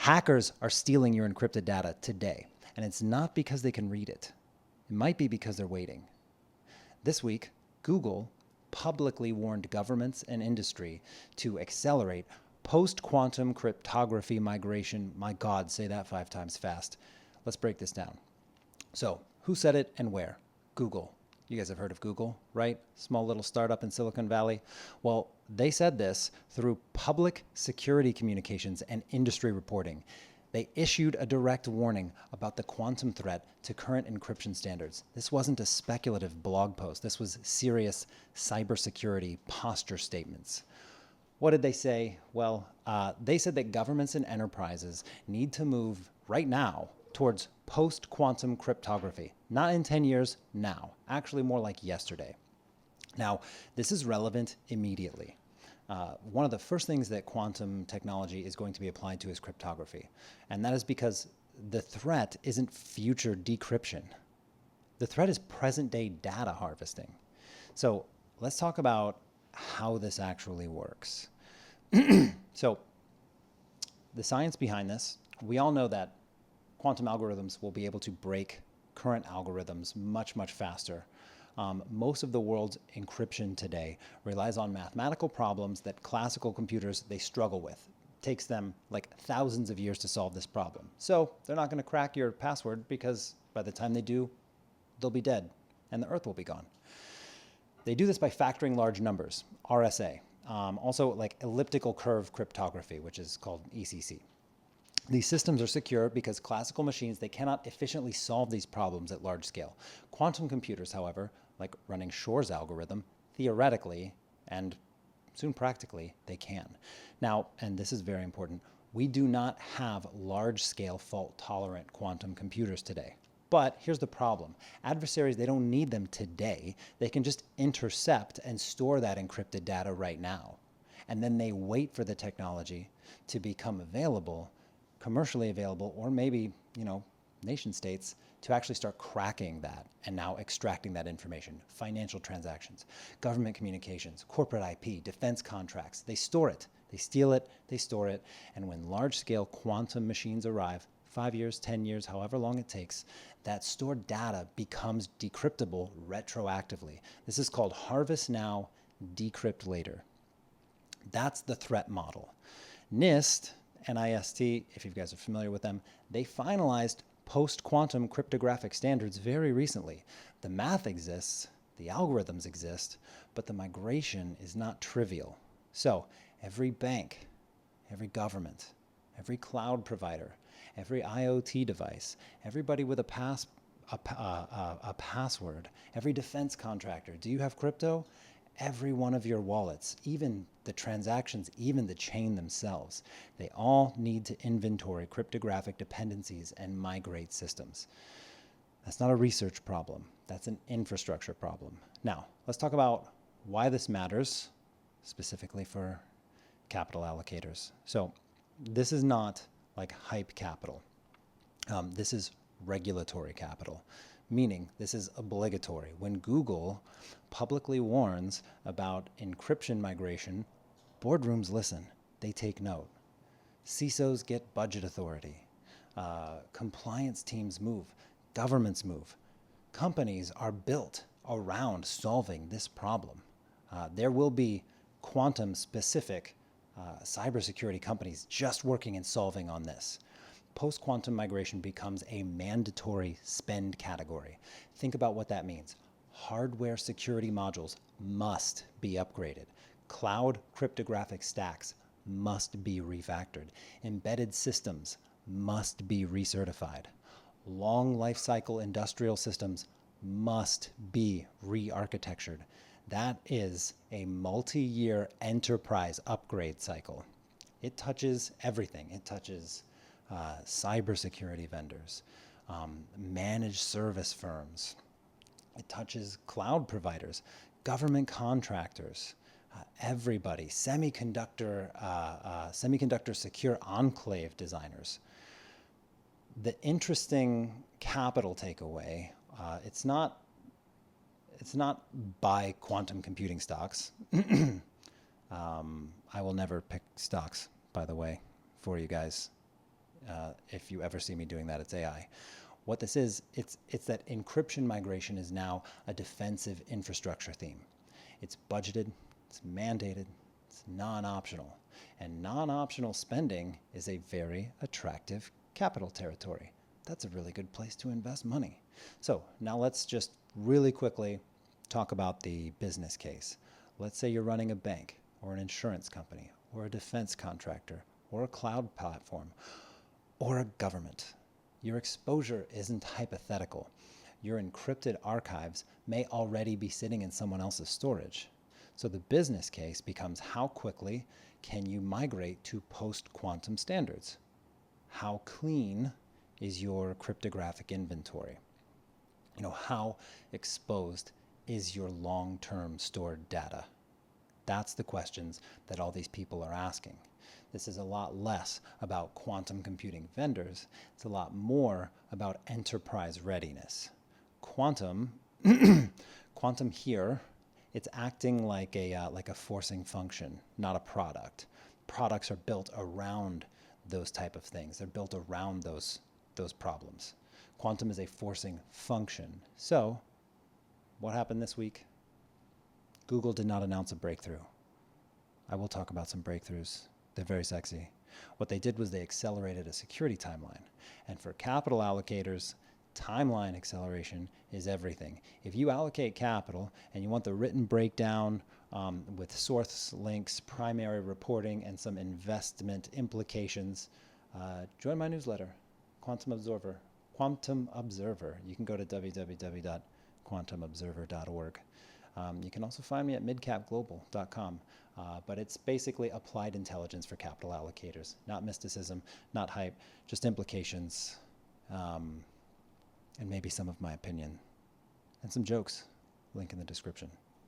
Hackers are stealing your encrypted data today, and it's not because they can read it. It might be because they're waiting. This week, Google publicly warned governments and industry to accelerate post-quantum cryptography migration. My God, say that 5 times fast. Let's break this down. So, who said it and where? Google. You guys have heard of Google, right? Small little startup in Silicon Valley. Well, they said this through public security communications and industry reporting. They issued a direct warning about the quantum threat to current encryption standards. This wasn't a speculative blog post. This was serious cybersecurity posture statements. What did they say? Well, they said that governments and enterprises need to move right now towards post-quantum cryptography. Not in 10 years, now. Actually, more like yesterday. Now, this is relevant immediately. One of the first things that quantum technology is going to be applied to is cryptography. And that is because the threat isn't future decryption. The threat is present-day data harvesting. So let's talk about how this actually works. So the science behind this, we all know that quantum algorithms will be able to break current algorithms much, much faster. Most of the world's encryption today relies on mathematical problems that classical computers, they struggle with. It takes them like thousands of years to solve this problem. So they're not going to crack your password because by the time they do, they'll be dead and the Earth will be gone. They do this by factoring large numbers, RSA. Also like elliptical curve cryptography, which is called ECC. These systems are secure because classical machines, they cannot efficiently solve these problems at large scale. Quantum computers, however, like running Shor's algorithm, theoretically and soon practically, they can. Now, and this is very important, we do not have large-scale fault-tolerant quantum computers today. But here's the problem. Adversaries, they don't need them today. They can just intercept and store that encrypted data right now. And then they wait for the technology to become available, commercially available, or maybe, nation states to actually start cracking that and now extracting that information. Financial transactions, government communications, corporate IP, defense contracts, they store it, they steal it, they store it. And when large-scale quantum machines arrive, 5 years, 10 years, however long it takes, that stored data becomes decryptable retroactively. This is called harvest now, decrypt later. That's the threat model. NIST, NIST, if you guys are familiar with them, they finalized post-quantum cryptographic standards very recently. The math exists, the algorithms exist, but the migration is not trivial. So every bank, every government, every cloud provider, every IoT device, everybody with a password, every defense contractor, do you have crypto? Every one of your wallets, even the transactions, even the chain themselves, they all need to inventory cryptographic dependencies and migrate systems. That's not a research problem. That's an infrastructure problem. Now, let's talk about why this matters, specifically for capital allocators. So this is not like hype capital. This is regulatory capital, meaning this is obligatory. When Google publicly warns about encryption migration, boardrooms listen, they take note. CISOs get budget authority. Compliance teams move, governments move. Companies are built around solving this problem. There will be quantum-specific cybersecurity companies just working and solving on this. Post-quantum migration becomes a mandatory spend category. Think about what that means. Hardware security modules must be upgraded. Cloud cryptographic stacks must be refactored. Embedded systems must be recertified. Long lifecycle industrial systems must be re-architectured. That is a multi-year enterprise upgrade cycle. It touches everything. It touches cybersecurity vendors, managed service firms. It touches cloud providers, government contractors, everybody, semiconductor secure enclave designers. The interesting capital takeaway, it's not buy quantum computing stocks. I will never pick stocks, by the way, for you guys. If you ever see me doing that, it's AI. What this is, it's that encryption migration is now a defensive infrastructure theme. It's budgeted, it's mandated, it's non-optional. And non-optional spending is a very attractive capital territory. That's a really good place to invest money. So now let's just really quickly talk about the business case. Let's say you're running a bank or an insurance company or a defense contractor or a cloud platform or a government. Your exposure isn't hypothetical. Your encrypted archives may already be sitting in someone else's storage. So the business case becomes how quickly can you migrate to post-quantum standards? How clean is your cryptographic inventory? How exposed is your long-term stored data? That's the questions that all these people are asking. This is a lot less about quantum computing vendors. It's a lot more about enterprise readiness. Quantum here, it's acting like a forcing function, not a product. Products are built around those type of things. They're built around those problems. Quantum is a forcing function. So, what happened this week? Google did not announce a breakthrough. I will talk about some breakthroughs. They're very sexy. What they did was they accelerated a security timeline. And for capital allocators, timeline acceleration is everything. If you allocate capital and you want the written breakdown with source links, primary reporting, and some investment implications, join my newsletter, Quantum Observer. You can go to www.quantumobserver.org. You can also find me at midcapglobal.com. But it's basically applied intelligence for capital allocators, not mysticism, not hype, just implications, and maybe some of my opinion, and some jokes. Link in the description.